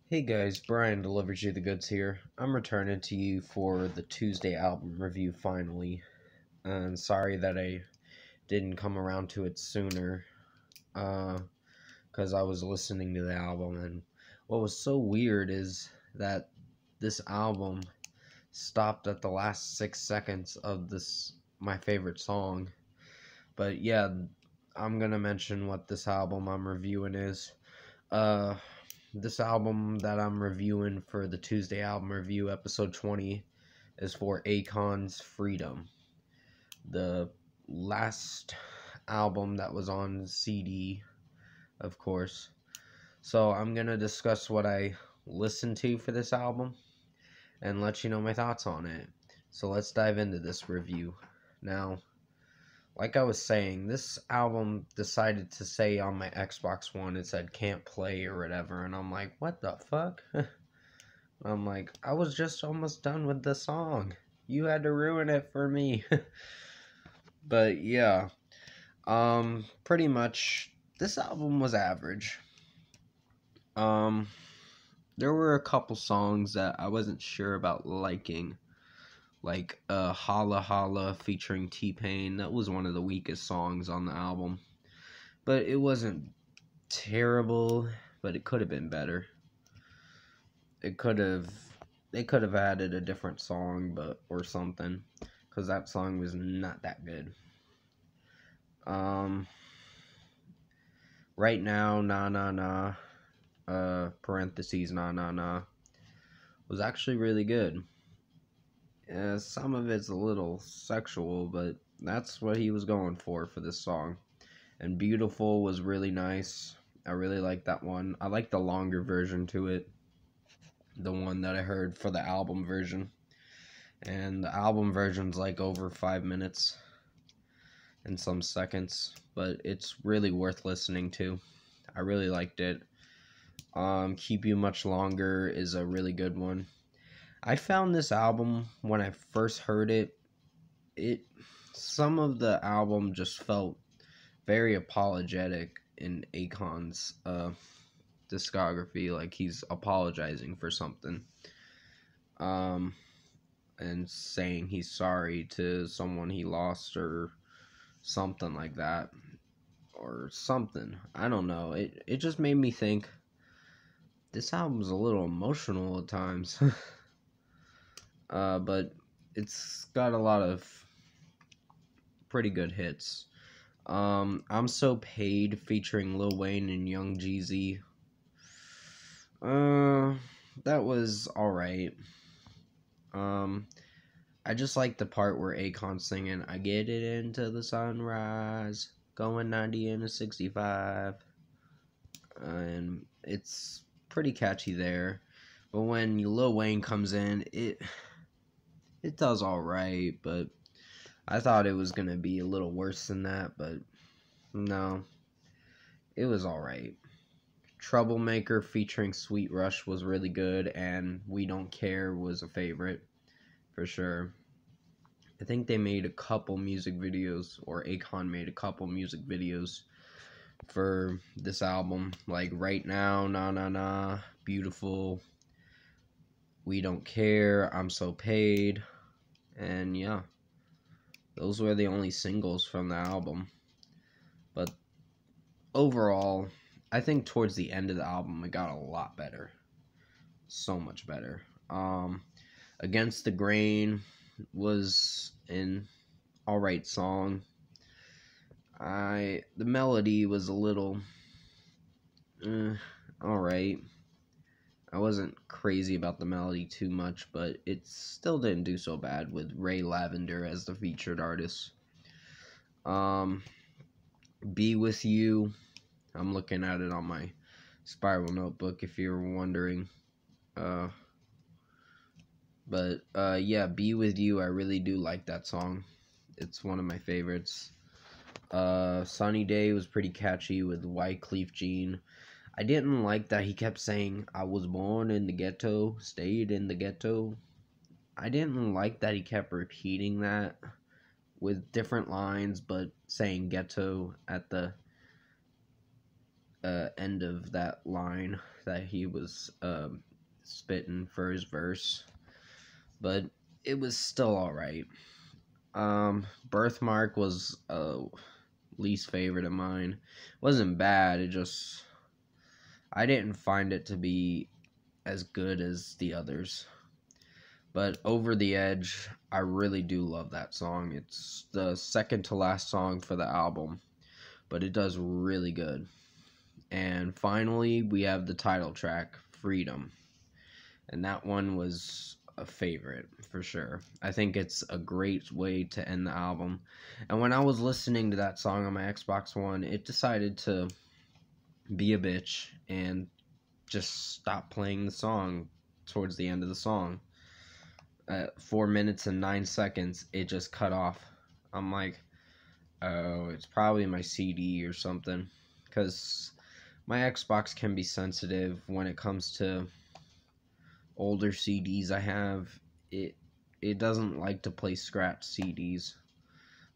Hey guys, Brian delivers you the goods here. I'm returning to you for the Tuesday album review finally. And sorry that I didn't come around to it sooner. Because I was listening to the album, and what was so weird is that this album stopped at the last 6 seconds of my favorite song. But yeah, I'm gonna mention what this album I'm reviewing is. Uh, this album that I'm reviewing for the Tuesday album review, episode 20, is for Akon's Freedom, the last album that was on CD, of course. So I'm going to discuss what I listened to for this album and let you know my thoughts on it. So let's dive into this review. Now, like I was saying, this album decided to say on my Xbox One, it said can't play or whatever, and I'm like, what the fuck? I'm like, I was just almost done with the song. You had to ruin it for me. But yeah, pretty much this album was average. Um, there were a couple songs that I wasn't sure about liking, like Holla Holla featuring T-Pain. That was one of the weakest songs on the album, but it wasn't terrible, but it could have been better. It could have They could have added a different song, but or something, because that song was not that good. Um, right now, nah nah nah, parentheses nah nah nah, was actually really good. Some of it's a little sexual, but that's what he was going for this song. And Beautiful was really nice. I really like that one. I like the longer version to it, the one that I heard for the album version. And the album version's like over 5 minutes and some seconds, but it's really worth listening to. I really liked it. Keep You Much Longer is a really good one. I found this album when I first heard it. Some of the album just felt very apologetic in Akon's discography, like he's apologizing for something, um, and saying he's sorry to someone he lost or something like that, or something. I don't know. It just made me think this album's a little emotional at times. But it's got a lot of pretty good hits. I'm So Paid featuring Lil Wayne and Young Jeezy. That was alright. Um, I just like the part where Akon's singing, I get it into the sunrise, going 90 into 65. And it's pretty catchy there. But when Lil Wayne comes in, it does alright, but I thought it was gonna be a little worse than that, but no, it was alright. Troublemaker featuring Sweet Rush was really good, and We Don't Care was a favorite, for sure. I think they made a couple music videos, or Akon made a couple music videos for this album, like Right Now, Nah Nah Nah, Beautiful, We Don't Care, I'm So Paid, and yeah, those were the only singles from the album. But overall, I think towards the end of the album, it got a lot better. So much better. Against the Grain was an alright song. The melody was a little alright. I wasn't crazy about the melody too much, but it still didn't do so bad with Ray Lavender as the featured artist. Be With You, I'm looking at it on my Spiral notebook if you're wondering. Yeah, Be With You, I really do like that song. It's one of my favorites. Sunny Day was pretty catchy with Wyclef Jean. I didn't like that he kept saying, I was born in the ghetto, stayed in the ghetto. I didn't like that he kept repeating that with different lines, but saying ghetto end of that line that he was spitting for his verse, but it was still alright. Birthmark was least favorite of mine. It wasn't bad, it just, I didn't find it to be as good as the others. But Over the Edge, I really do love that song. It's the second to last song for the album, but it does really good. And finally, we have the title track, Freedom. And that one was a favorite for sure. I think it's a great way to end the album. And when I was listening to that song on my Xbox One, it decided to be a bitch and just stop playing the song towards the end of the song. At 4 minutes and 9 seconds, it just cut off. I'm like, oh, it's probably my CD or something, because my Xbox can be sensitive when it comes to older CDs I have. It doesn't like to play scratched CDs,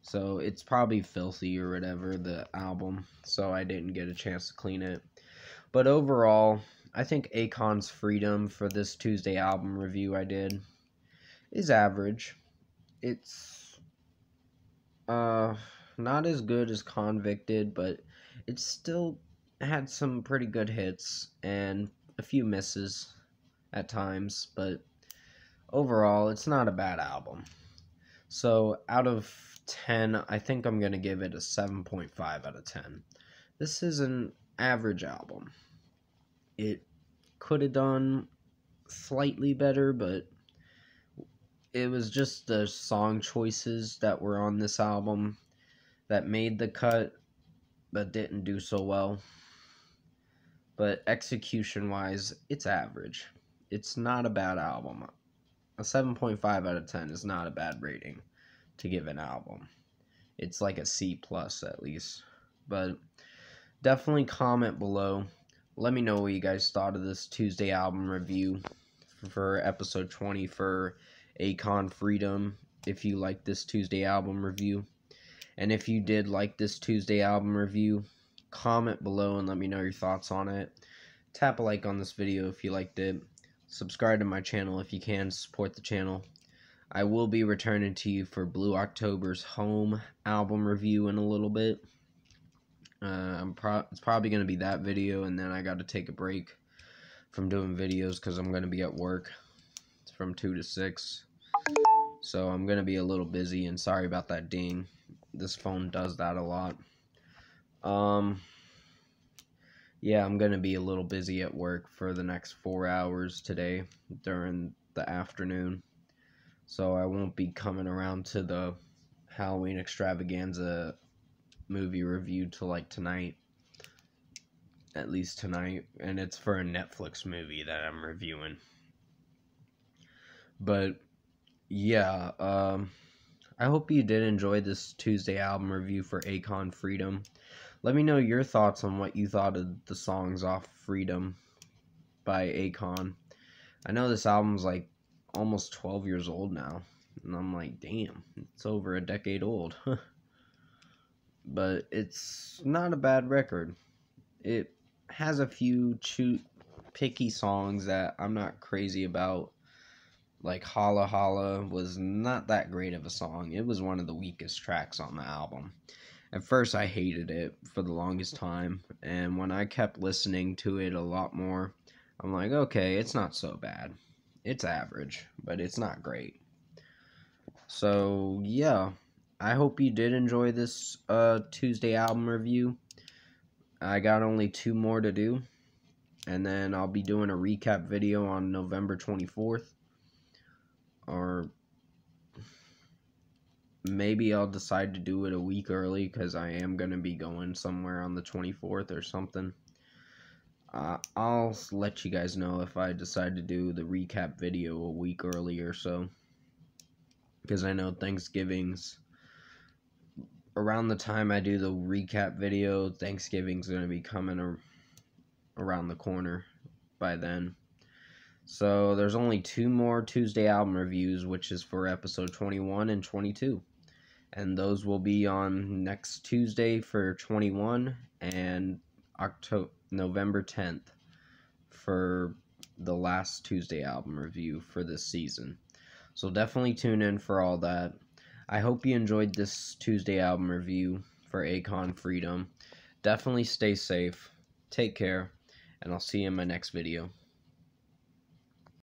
so it's probably filthy or whatever, the album, so I didn't get a chance to clean it. But overall, I think Akon's Freedom for this Tuesday album review I did is average. It's not as good as Convicted, but it still had some pretty good hits and a few misses at times, but overall it's not a bad album. So out of 10, I think I'm going to give it a 7.5 out of 10. This is an average album. It could have done slightly better, but it was just the song choices that were on this album that made the cut but didn't do so well. But execution-wise, it's average. It's not a bad album. A 7.5 out of 10 is not a bad rating to give an album. It's like a C+ at least. But definitely comment below. Let me know what you guys thought of this Tuesday album review for episode 20 for Akon Freedom, if you like this Tuesday album review. And if you did like this Tuesday album review, comment below and let me know your thoughts on it. Tap a like on this video if you liked it. Subscribe to my channel if you can, support the channel. I will be returning to you for Blue October's Home album review in a little bit. It's probably going to be that video, and then I got to take a break from doing videos because I'm going to be at work. It's from 2 to 6. So I'm going to be a little busy, and sorry about that ding. This phone does that a lot. Yeah, I'm going to be a little busy at work for the next 4 hours today during the afternoon. So I won't be coming around to the Halloween Extravaganza movie review till like tonight. At least tonight. And it's for a Netflix movie that I'm reviewing. But yeah, I hope you did enjoy this Tuesday album review for Akon Freedom. Let me know your thoughts on what you thought of the songs off Freedom by Akon. I know this album's like almost 12 years old now, and I'm like, damn, it's over a decade old. But it's not a bad record. It has a few picky songs that I'm not crazy about. Like Holla Holla was not that great of a song. It was one of the weakest tracks on the album. At first I hated it for the longest time, and when I kept listening to it a lot more, I'm like, okay, it's not so bad. It's average, but it's not great. So yeah, I hope you did enjoy this Tuesday album review. I got only 2 more to do, and then I'll be doing a recap video on November 24th. Or maybe I'll decide to do it a week early because I am going to be going somewhere on the 24th or something. I'll let you guys know if I decide to do the recap video a week early or so. Because I know Thanksgiving's around the time I do the recap video. Thanksgiving's going to be coming around the corner by then. So there's only 2 more Tuesday album reviews, which is for episode 21 and 22. And those will be on next Tuesday for 21 and November 10th for the last Tuesday album review for this season. So definitely tune in for all that. I hope you enjoyed this Tuesday album review for Akon Freedom. Definitely stay safe, take care, and I'll see you in my next video.